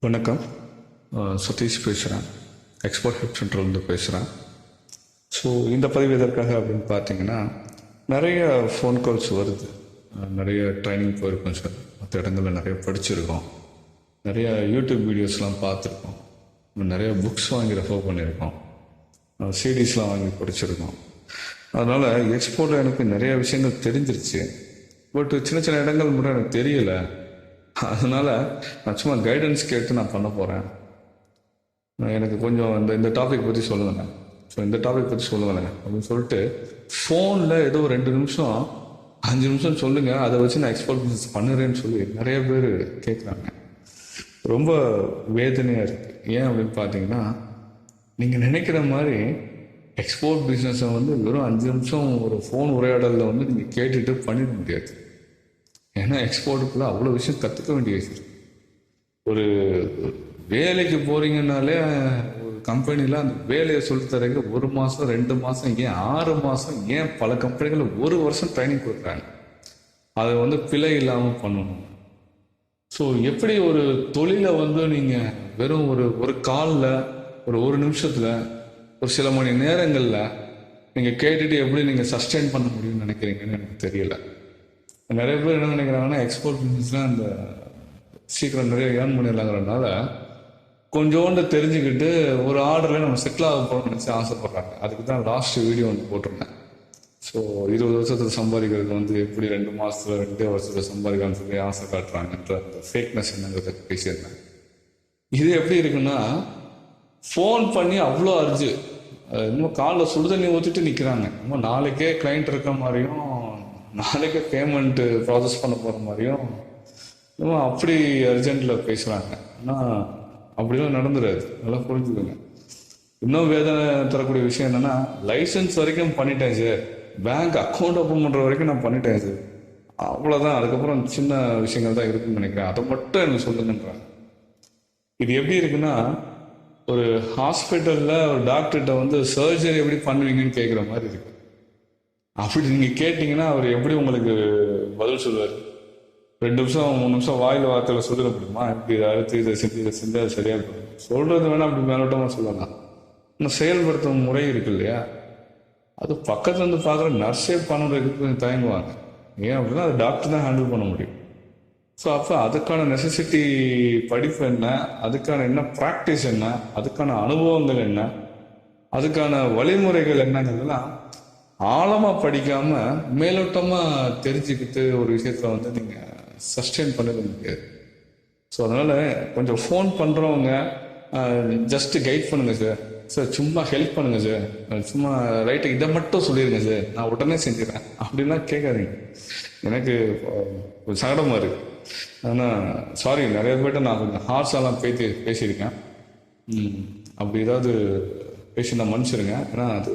வணக்கம். சதீஷ் பேசுகிறேன். Export help சென்டர்லேருந்து பேசுகிறேன். ஸோ இந்த பதிவு எதற்காக அப்படின்னு பார்த்தீங்கன்னா, நிறைய ஃபோன் கால்ஸ் வருது. நிறைய ட்ரைனிங் போயிருக்கோம் சார், மற்ற இடங்களில் நிறைய படிச்சிருக்கோம், நிறைய யூடியூப் வீடியோஸ்லாம் பார்த்துருக்கோம், நிறைய புக்ஸ் வாங்கி ரெஃபர் பண்ணியிருக்கோம், சிடிஸ்லாம் வாங்கி படிச்சிருக்கோம். அதனால் எக்ஸ்போர்ட்டில் எனக்கு நிறைய விஷயங்கள் தெரிஞ்சிருச்சு. பட் சின்ன சின்ன இடங்கள் மட்டும் எனக்கு தெரியலை. அதனால் நான் சும்மா கைடன்ஸ் கேட்டு நான் பண்ண போகிறேன். எனக்கு கொஞ்சம் இந்த டாபிக் பற்றி சொல்லுங்கண்ணே. ஸோ இந்த டாபிக் பற்றி சொல்லுங்களேன் அப்படின்னு சொல்லிட்டு ஃபோனில் ஏதோ 2 நிமிஷம் 5 நிமிஷம் சொல்லுங்கள், அதை வச்சு நான் எக்ஸ்போர்ட் பிஸ்னஸ் பண்ணுறேன்னு சொல்லி நிறைய பேர் கேட்குறாங்க. ரொம்ப வேதனையாக இருக்குது. ஏன் அப்படின்னு பார்த்தீங்கன்னா, நீங்கள் நினைக்கிற மாதிரி எக்ஸ்போர்ட் பிஸ்னஸை வெறும் 5 நிமிஷம் ஒரு ஃபோன் உரையாடலில் நீங்கள் கேட்டுட்டு பண்ணிட முடியாது. ஏன்னா எக்ஸ்போர்ட்டுக்குள்ள அவ்வளோ விஷயம் கற்றுக்க வேண்டிய விஷயம். ஒரு வேலைக்கு போகிறீங்கன்னாலே ஒரு கம்பெனியில் அந்த வேலையை சொல்லித்தரங்க 1 மாதம் 2 மாதம் ஏன் 6 மாதம் ஏன் பல கம்பெனிகளில் 1 வருஷம் ட்ரைனிங் கொடுக்குறாங்க. அதை பிழை இல்லாமல் பண்ணணும். ஸோ எப்படி ஒரு தொழிலை நீங்கள் வெறும் ஒரு காலில் ஒரு நிமிஷத்தில் ஒரு சில மணி நேரங்களில் நீங்கள் கேட்டுட்டு எப்படி நீங்கள் சஸ்டெயின் பண்ண முடியும்னு நினைக்கிறீங்கன்னு எனக்கு தெரியல. நிறைய பேர் என்ன நினைக்கிறாங்கன்னா, எக்ஸ்போர்ட் பிஸ்னஸ்லாம் அந்த சீக்கிரம் நிறைய ஏர்ன் பண்ணிடலாங்கிறதுனால கொஞ்சோண்டு தெரிஞ்சுக்கிட்டு ஒரு ஆர்டரில் நம்ம செட்டில் ஆக போகிறோம்னு நினச்சி ஆசைப்படுறாங்க. அதுக்கு தான் லாஸ்ட் வீடியோ போட்டிருந்தேன். ஸோ 20 வருஷத்தில் சம்பாதிக்கிறது எப்படி 2 மாதத்தில் 2 வருஷத்தில் சம்பாதிக்கலாம்னு சொல்லி ஆசை காட்டுறாங்கன்ற அந்த ஃபேக்னஸ் என்னங்கிறத பேசியிருந்தேன். இது எப்படி இருக்குன்னா, ஃபோன் பண்ணி அவ்வளோ அர்ஜு இன்னும் காலில் சுடுதண்ணி ஊற்றிட்டு நிற்கிறாங்க. இன்னும் நாளைக்கே கிளைண்ட் இருக்க மாதிரியும் நாளைக்கு பேமெண்ட்டு ப்ராசஸ் பண்ண போகிற மாதிரியும் அப்படி அர்ஜென்ட்டில் பேசுகிறாங்க. ஆனால் அப்படிலாம் நடந்துடாது, நல்லா புரிஞ்சுக்கோங்க. இன்னும் வேதனை தரக்கூடிய விஷயம் என்னென்னா, லைசன்ஸ் வரைக்கும் பண்ணிட்டேன் சார், பேங்க் அக்கௌண்ட் ஓப்பன் பண்ணுற வரைக்கும் நான் பண்ணிட்டேன் சார், அவ்வளோதான், அதுக்கப்புறம் சின்ன விஷயங்கள் தான் இருக்குன்னு நினைக்கிறேன், அதை மட்டும் எனக்கு சொல்லுங்கன்றாங்க. இது எப்படி இருக்குன்னா, ஒரு ஹாஸ்பிட்டலில் ஒரு டாக்டர்கிட்ட சர்ஜரி எப்படி பண்ணுவீங்கன்னு கேட்குற மாதிரி இருக்கு. அப்படி நீங்கள் கேட்டிங்கன்னா அவர் எப்படி உங்களுக்கு பதில் சொல்லுவார்? 2 நிமிஷம் 3 நிமிஷம் வாயில் வார்த்தையில் சொல்லிட முடியுமா? எப்படி இதை செஞ்சு அது சரியாக போகும் சொல்கிறது வேணால் அப்படி மேலோட்டமாக சொல்லலாம். ஆனால் செயல்படுத்தும் முறை இருக்கு இல்லையா, அது பக்கத்துலேருந்து பார்க்குற நர்ஸே பண்ணுறதுக்கு கொஞ்சம் தயங்குவாங்க. ஏன் அப்படின்னா அது டாக்டர் தான் ஹேண்டில் பண்ண முடியும். ஸோ அப்போ அதுக்கான நெசசிட்டி படிப்பு என்ன, அதுக்கான என்ன ப்ராக்டிஸ் என்ன, அதுக்கான அனுபவங்கள் என்ன, அதுக்கான வழிமுறைகள் என்னங்கிறதுலாம் ஆழமாக படிக்காமல் மேலோட்டமாக தெரிஞ்சுக்கிட்டு ஒரு விஷயத்தில் நீங்கள் சஸ்டெயின் பண்ணவே முடியாது. ஸோ அதனால் கொஞ்சம் ஃபோன் பண்ணுறவங்க ஜஸ்ட்டு கைட் பண்ணுங்கள் சார், சார் சும்மா ஹெல்ப் பண்ணுங்கள் சார், சும்மா ரைட்டு இதை மட்டும் சொல்லிடுங்க சார், நான் உடனே செஞ்சுறேன் அப்படின்லாம் கேட்காதீங்க. எனக்கு கொஞ்சம் சங்கடமாக இருக்குது. ஆனால் சாரி, நிறைய பேர்ட்ட நான் கொஞ்சம் ஹார்ஸாலாம் பேசியிருக்கேன். அப்படி ஏதாவது பேசி நான் மன்னிச்சிருங்க. ஏன்னா அது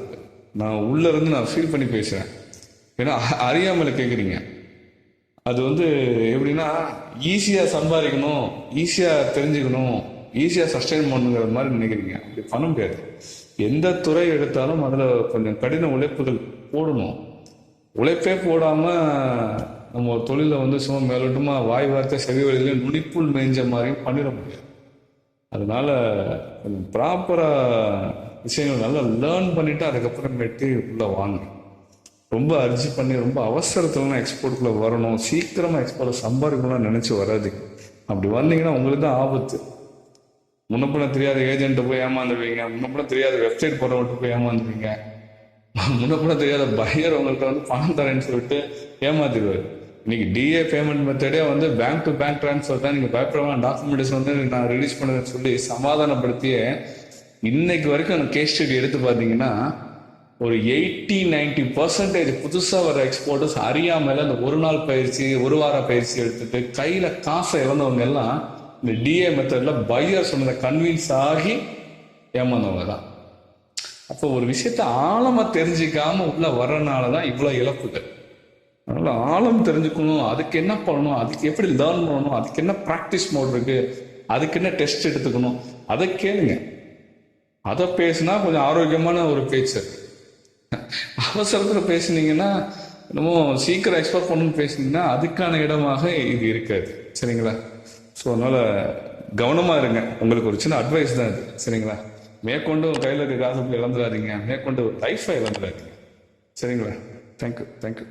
நான் உள்ளேருந்து நான் ஃபீல் பண்ணி பேசுகிறேன். ஏன்னா அறியாமல் கேட்குறீங்க. அது எப்படின்னா, ஈஸியாக சம்பாதிக்கணும், ஈஸியாக தெரிஞ்சுக்கணும், ஈஸியாக சஸ்டெயின் பண்ணுங்கிற மாதிரி நினைக்கிறீங்க. அப்படி பண்ண முடியாது. எந்த துறை எடுத்தாலும் அதில் கொஞ்சம் கடின உழைப்புகள் போடணும். உழைப்பே போடாமல் நம்ம ஒரு தொழிலை சும்மா மேலோட்டமாக வாய் வார்த்தை செவி வழியில நுனிப்புள் மேய்ஞ்ச மாதிரியும் பண்ணிட முடியாது. அதனால கொஞ்சம் ப்ராப்பராக விஷயங்கள் நல்லா லேர்ன் பண்ணிவிட்டு அதுக்கப்புறமேட்டு உள்ளே வாங்க. ரொம்ப அர்ஜி பண்ணி ரொம்ப அவசரத்துலலாம் எக்ஸ்போர்ட்டுக்குள்ளே வரணும், சீக்கிரமாக எக்ஸ்போர்ட்டை சம்பாதிக்கணும்னு நினச்சி வராது. அப்படி வந்தீங்கன்னா உங்களுக்கு தான் ஆபத்து. முன்னப்பின தெரியாத ஏஜென்ட்டை போய் ஏமாந்துடுவீங்க, முன்னப்பின தெரியாத வெப்சைட் போடுறவங்கள்ட்ட போய் ஏமாந்துடுவீங்க, முன்னப்பின தெரியாத பையர் உங்கள்கிட்ட பணம் தரேன்னு சொல்லிட்டு ஏமாத்திடுவார். இன்னைக்கு டிஏ பேமெண்ட் மெத்தடே பேங்க் டு பேங்க் ட்ரான்ஸ்ஃபர் தான், நீங்கள் பயப்படலாம், டாக்குமெண்டேஷன் நான் ரிலீஸ் பண்ணுறேன்னு சொல்லி சமாதானப்படுத்தியே இன்னைக்கு வரைக்கும் அந்த கேஸ் ஸ்டடி எடுத்து பார்த்தீங்கன்னா ஒரு 80-90% புதுசாக வர எக்ஸ்போர்ட்டர்ஸ் அறியாமல் அந்த ஒரு நாள் பயிற்சி, ஒரு வார பயிற்சி எடுத்துட்டு கையில் காசை இழந்தவங்க எல்லாம் இந்த டிஏ மெத்தடில் பையர் சொன்னதை கன்வின்ஸ் ஆகி ஏமாந்தவங்க தான். அப்போ ஒரு விஷயத்த ஆழமாக தெரிஞ்சிக்காம உள்ள வர்றதுனால தான் இவ்வளோ இழப்புகள். அதனால ஆழம் தெரிஞ்சுக்கணும், அதுக்கு என்ன பண்ணணும், அதுக்கு எப்படி லேர்ன் பண்ணணும், அதுக்கு என்ன ப்ராக்டிஸ் மோட் இருக்கு, அதுக்கு என்ன டெஸ்ட் எடுத்துக்கணும், அதை கேளுங்க. அதை பேசுனா கொஞ்சம் ஆரோக்கியமான ஒரு பேச்சு. அவசரத்தில் பேசுனீங்கன்னா, இன்னமும் சீக்கிரம் எக்ஸ்போர்ட் பண்ணணும்னு பேசுனீங்கன்னா அதுக்கான இடமாக இது இருக்காது. சரிங்களா? ஸோ அதனால் கவனமாக இருங்க. உங்களுக்கு ஒரு சின்ன அட்வைஸ் தான் இது, சரிங்களா? மேற்கொண்டு கையில் இருக்க காசு இழந்துடாதீங்க, மேற்கொண்டு லைஃப்பை இழந்துடாதீங்க, சரிங்களா? தேங்க்யூ.